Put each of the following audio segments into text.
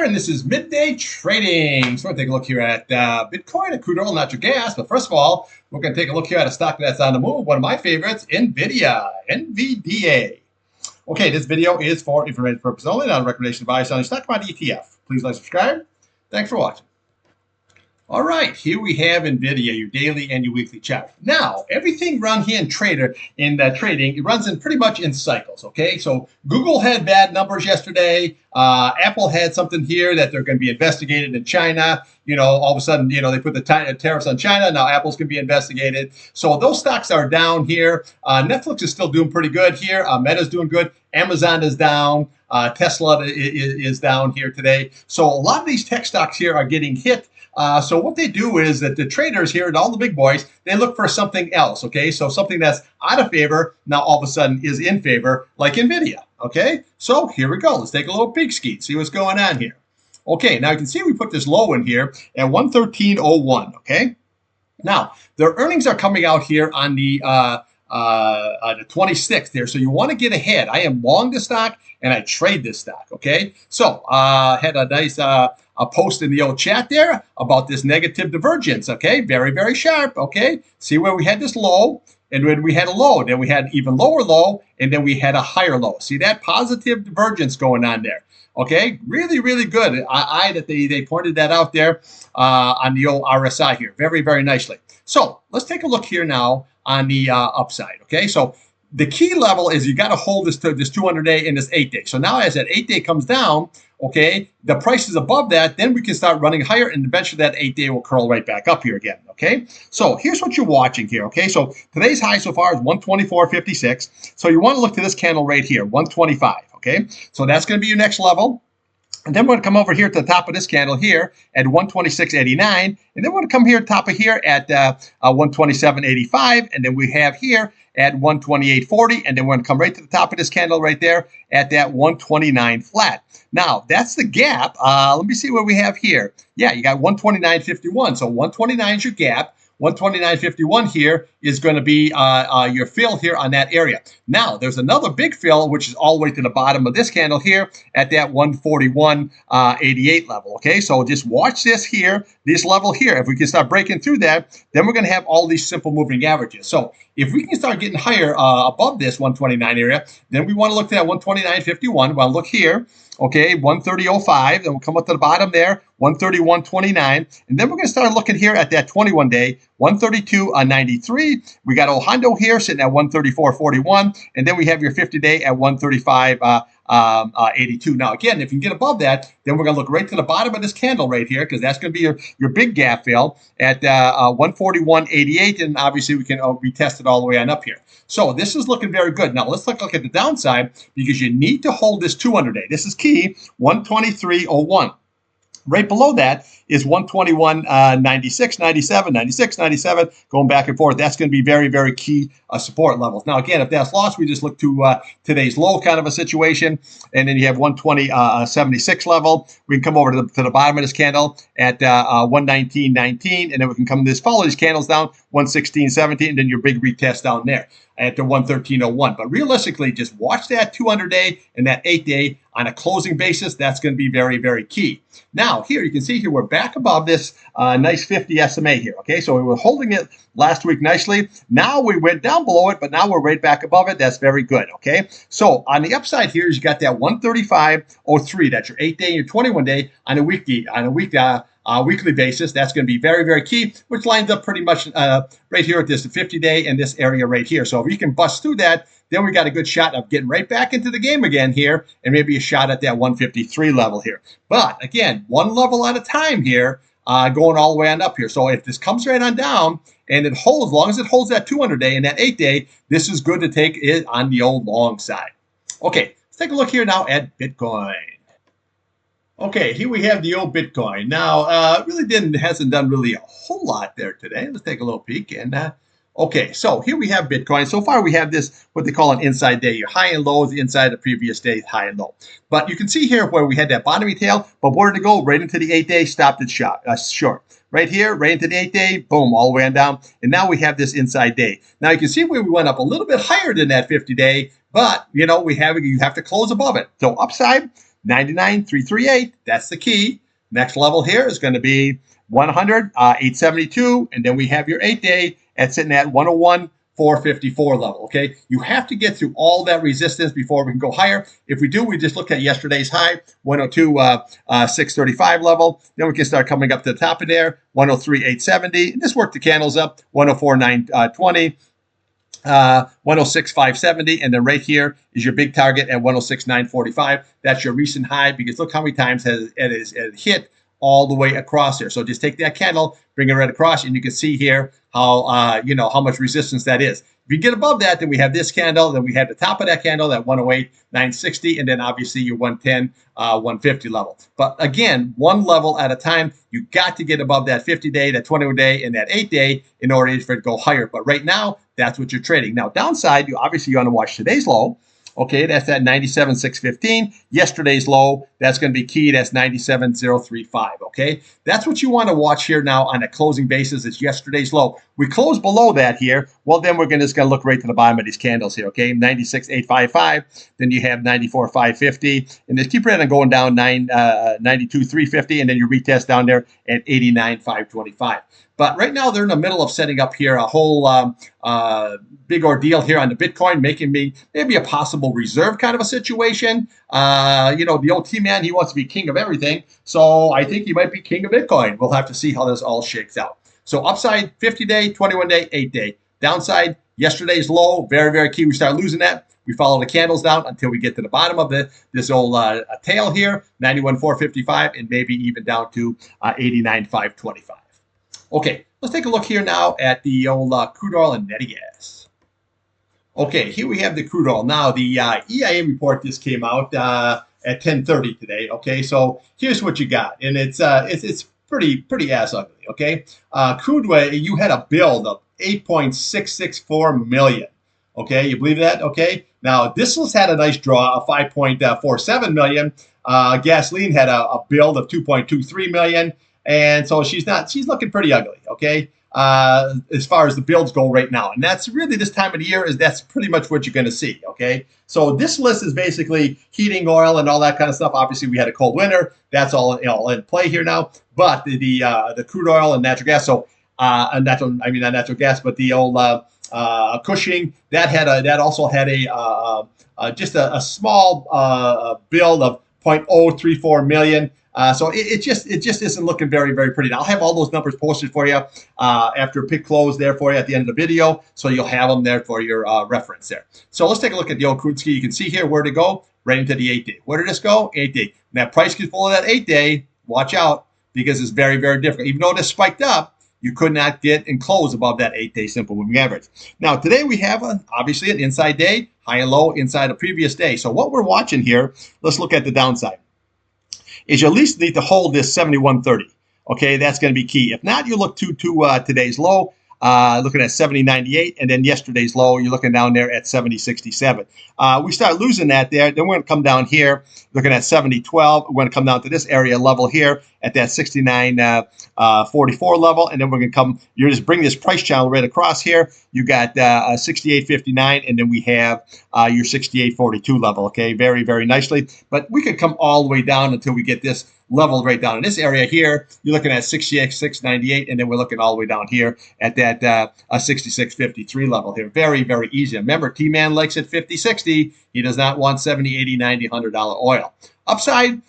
and this is Midday Trading. So we're going to take a look here at Bitcoin and crude oil, natural gas. But first of all, we're going to take a look here at a stock that's on the move. One of my favorites, NVDA. Okay, this video is for information purposes only, not a recommendation to buy or sell any stock commodity ETF. Please like, subscribe. Thanks for watching. All right, here we have NVIDIA, your daily and your weekly chart. Now, everything run here in trading, it runs in pretty much in cycles, okay? So Google had bad numbers yesterday. Apple had something here that they're going to be investigated in China. You know, all of a sudden, you know, they put the tariffs on China. Now Apple's going to be investigated. So those stocks are down here. Netflix is still doing pretty good here. Meta's doing good. Amazon is down. Tesla is down here today. So a lot of these tech stocks here are getting hit. So what they do is that the traders here and all the big boys, they look for something else, okay? So something that's out of favor, now all of a sudden is in favor, like NVIDIA, okay? So here we go. Let's take a little peek ski, see what's going on here. Okay, now you can see we put this low in here at 113.01, okay? Now, their earnings are coming out here on the 26th there, so you want to get ahead. I am long this stock, and I trade this stock, okay? So, had a nice a post in the old chat there about this negative divergence, okay? Very, very sharp, okay? See where we had this low, and when we had a low, then we had even lower low, and then we had a higher low. See that positive divergence going on there, okay? Really, really good. That they pointed that out there on the old RSI here, very, very nicely. So let's take a look here now on the upside, okay? So the key level is you got to hold this 200-day and this 8-day. So now as that 8-day comes down, okay, the price is above that, then we can start running higher, and eventually that 8-day will curl right back up here again, okay? So here's what you're watching here, okay? So today's high so far is 124.56. So you want to look to this candle right here, 125, okay? So that's going to be your next level. And then we're going to come over here to the top of this candle here at 126.89. And then we're going to come here top of here at 127.85. And then we have here at 128.40. And then we're going to come right to the top of this candle right there at that 129 flat. Now, that's the gap. Let me see what we have here. Yeah, you got 129.51. So 129 is your gap. 129.51 here is going to be your fill here on that area. Now, there's another big fill, which is all the way to the bottom of this candle here at that 141.88 level, okay? So just watch this here, this level here. If we can start breaking through that, then we're going to have all these simple moving averages. So if we can start getting higher above this 129 area, then we want to look to that 129.51. Well, look here. Okay, 130.05, then we'll come up to the bottom there, 131.29, and then we're going to start looking here at that 21-day, 132.93. We got Ohando here sitting at 134.41, and then we have your 50-day at 135.82. Now, again, if you can get above that, then we're going to look right to the bottom of this candle right here, because that's going to be your big gap fill at 141.88, and obviously we can retest it all the way on up here. So this is looking very good. Now, let's look at the downside, because you need to hold this 200-day. This is key, 123.01. Right below that is 121.96, 97, 96, 97, going back and forth. That's going to be very, very key support levels. Now, again, if that's lost, we just look to today's low kind of a situation, and then you have 120.76 level. We can come over to the bottom of this candle at 119.19, and then we can come follow these candles down, 116.17, and then your big retest down there at the 113.01. But realistically, just watch that 200-day and that 8-day on a closing basis. That's going to be very, very key. Now, here you can see here we're back above this nice 50 SMA here. Okay, so we were holding it last week nicely. Now we went down below it, but now we're right back above it. That's very good. Okay, so on the upside here is you got that 135.03. That's your 8-day and your 21-day on a weekly basis. That's going to be very, very key, which lines up pretty much right here at this 50-day and this area right here. So if you can bust through that, then we got a good shot of getting right back into the game again here, and maybe a shot at that 153 level here. But again, one level at a time here, going all the way on up here. So if this comes right on down and it holds, as long as it holds that 200-day and that 8-day, this is good to take it on the old long side. Okay, let's take a look here now at Bitcoin. Okay, here we have the old Bitcoin. Now, really hasn't done really a whole lot there today. Let's take a little peek. And okay, so here we have Bitcoin. So far, we have this, what they call an inside day. Your high and low is inside the previous day's high and low. But you can see here where we had that bottoming tail, but where did it go? Right into the 8-day, stopped it short. Right here, right into the 8-day, boom, all the way on down. And now we have this inside day. Now you can see where we went up a little bit higher than that 50-day, but you know, you have to close above it. So upside, 99, 338. That's the key. Next level here is going to be 100, 872. And then we have your 8-day at sitting at 101, 454 level. Okay, you have to get through all that resistance before we can go higher. If we do, we just look at yesterday's high, 102, 635 level. Then we can start coming up to the top of there, 103, 870. And just work the candles up, 104, 920. 106, 570, and then right here is your big target at 106, 945. That's your recent high, because look how many times it hit all the way across here. So just take that candle, bring it right across, and you can see here how how much resistance that is. If you get above that, then we have this candle, then we have the top of that candle at 108, 960, and then obviously your 110, 150 level. But again, one level at a time. You got to get above that 50-day, that 21-day, and that 8-day in order for it to go higher. But right now, that's what you're trading. Now, downside, you want to watch today's low. Okay, that's at 97,615. Yesterday's low, that's going to be key. That's 97,035. Okay, that's what you want to watch here now on a closing basis. It's yesterday's low. We close below that here. Well, then we're just going to look right to the bottom of these candles here. Okay, 96,855. Then you have 94,550, and just keep right on going down 92,350, and then you retest down there at 89,525. But right now, they're in the middle of setting up here a whole big ordeal here on the Bitcoin, making me maybe a possible reserve kind of a situation. The old T-man, he wants to be king of everything. So I think he might be king of Bitcoin. We'll have to see how this all shakes out. So upside, 50-day, 21-day, 8-day. Downside, yesterday's low, very, very key. We start losing that. We follow the candles down until we get to the bottom of this old tail here, 91,455, and maybe even down to 89,525. Okay, let's take a look here now at the old crude oil and netty gas. Okay, here we have the crude oil. Now, the EIA report just came out at 10:30 today. Okay, so here's what you got, and it's pretty ass ugly. Okay, crude oil, you had a build of 8.664 million. Okay, you believe that? Okay, now this had a nice draw of 5.47 million. Gasoline had a build of 2.23 million. And so she's looking pretty ugly, okay, as far as the builds go right now. And that's really this time of the year, that's pretty much what you're going to see, okay? So this list is basically heating oil and all that kind of stuff. Obviously, we had a cold winter. That's all in play here now. But the crude oil and natural gas, so not natural gas, but the old Cushing, that also had just a small build of 0.034 million. So it just isn't looking very, very pretty. Now, I'll have all those numbers posted for you after pick close there for you at the end of the video, so you'll have them there for your reference there. So let's take a look at the old crude ski. You can see here where to go, right into the 8-day. Where did this go? 8-day. Now, price gets full of that 8-day. Watch out, because it's very, very different. Even though this spiked up, you could not get and close above that 8-day simple moving average. Now, today we have obviously an inside day, high and low inside a previous day. So what we're watching here, let's look at the downside, is you at least need to hold this 7130. Okay, that's going to be key. If not, you look to today's low, looking at 70.98, and then yesterday's low, you're looking down there at 70.67. We start losing that there, then we're going to come down here, looking at 70.12. We're going to come down to this area level here at that 69.44 level, and then we're going to come, you just bring this price channel right across here. You got 68.59, and then we have your 68.42 level, okay, very, very nicely. But we could come all the way down until we get this leveled right down in this area here. You're looking at 66.98, and then we're looking all the way down here at that 66.53 level here. Very, very easy. Remember, T-Man likes it 50-60. He does not want 70, 80, 90, $100 oil. Upside,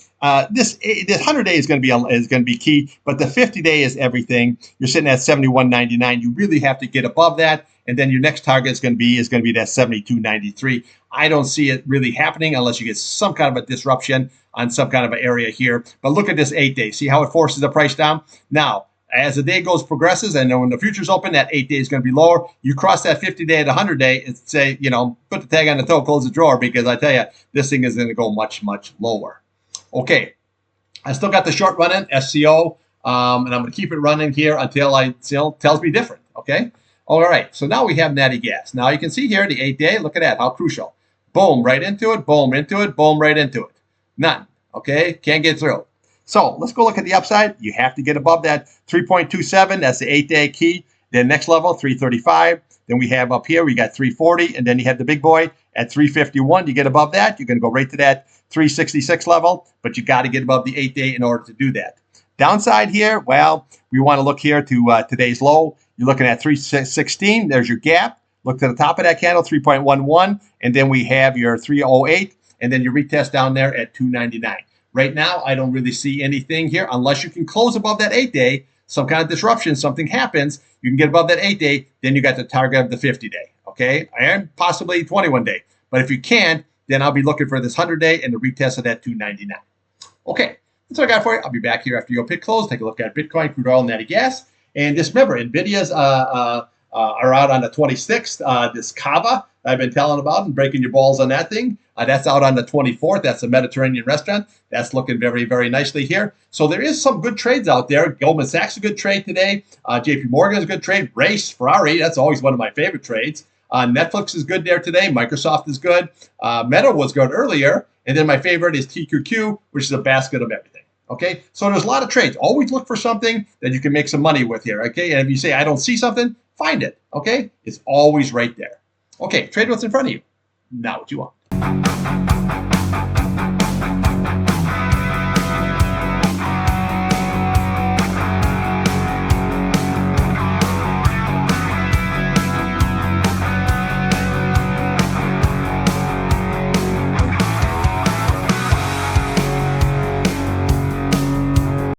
this 100-day is going to be key, but the 50-day is everything. You're sitting at 71.99. You really have to get above that, and then your next target is going to be that 72.93. I don't see it really happening unless you get some kind of a disruption on some kind of an area here. But look at this 8-day. See how it forces the price down? Now, as the day progresses, and when the future's open, that 8-day is going to be lower. You cross that 50-day at 100-day and say, put the tag on the toe, close the drawer, because I tell you, this thing is going to go much, much lower. Okay, I still got the short running, SCO, and I'm going to keep it running here until it tells me different, okay? All right, so now we have natty gas. Now you can see here the 8-day, look at that, how crucial. Boom, right into it, boom, into it, boom, right into it. None, okay? Can't get through. So let's go look at the upside. You have to get above that 3.27. That's the 8-day key. Then next level, 335. Then we have up here, we got 340. And then you have the big boy at 351. You get above that, you're going to go right to that 366 level, but you got to get above the 8-day in order to do that. Downside here, well, we want to look here to today's low. You're looking at 316. There's your gap. Look to the top of that candle, 3.11, and then we have your 308, and then your retest down there at 299. Right now, I don't really see anything here unless you can close above that 8-day, some kind of disruption, something happens, you can get above that 8-day, then you got the target of the 50-day, okay? And possibly 21-day. But if you can't, then I'll be looking for this 100-day and the retest of that 299. Okay, that's what I got for you. I'll be back here after your pit close. Take a look at Bitcoin, crude oil, natural gas. And just remember, NVIDIA's are out on the 26th. This Kava I've been telling about and breaking your balls on that thing. That's out on the 24th. That's a Mediterranean restaurant. That's looking very, very nicely here. So there is some good trades out there. Goldman Sachs is a good trade today. JP Morgan is a good trade. Race, Ferrari, that's always one of my favorite trades. Netflix is good there today. Microsoft is good. Meta was good earlier. And then my favorite is TQQ, which is a basket of everything. Okay, so there's a lot of trades. Always look for something that you can make some money with here. Okay, and if you say, I don't see something, find it. Okay, it's always right there. Okay, trade what's in front of you, not what you want.